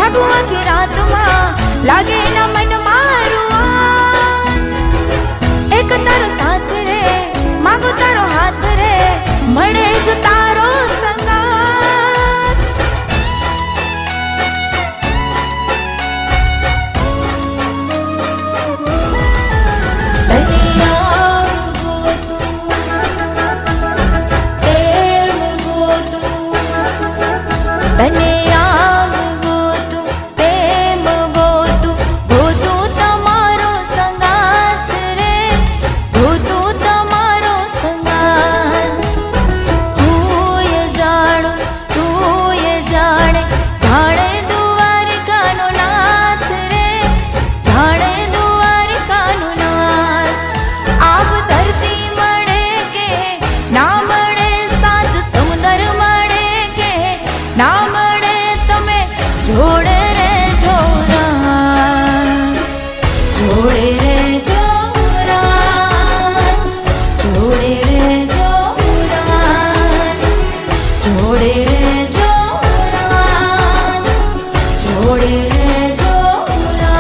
जागू आखी रात में लागे ना मन मारू आज। एक तारो साथ रे मांगो तारो हाथ रे मळे जो तारो संगात। तनिया गो तू एम गो तू तनिया गो तू एम गो तू तमारो संगात रे गो तू तमारो संगात। तू ये जाने जाने द्वारिका नो नाथ रे जाने द्वारिका नो नाथ। आप धरती मळे के ना मळे साथ समुद्र मळे के ना मळे तमे जोड़े रे जोरा जोड़े रे जोरा जोड़े रे जोरा जोड़े रे जोरा जोड़े रे जोरा।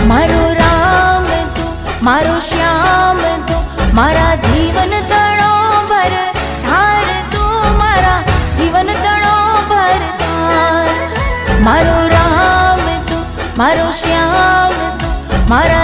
मारो राम तू मारो श्याम तू मारा जीवन तणो भर धार तू मारा जीवन तणो भर धार। मारो राम तू मारो श्याम तू मारा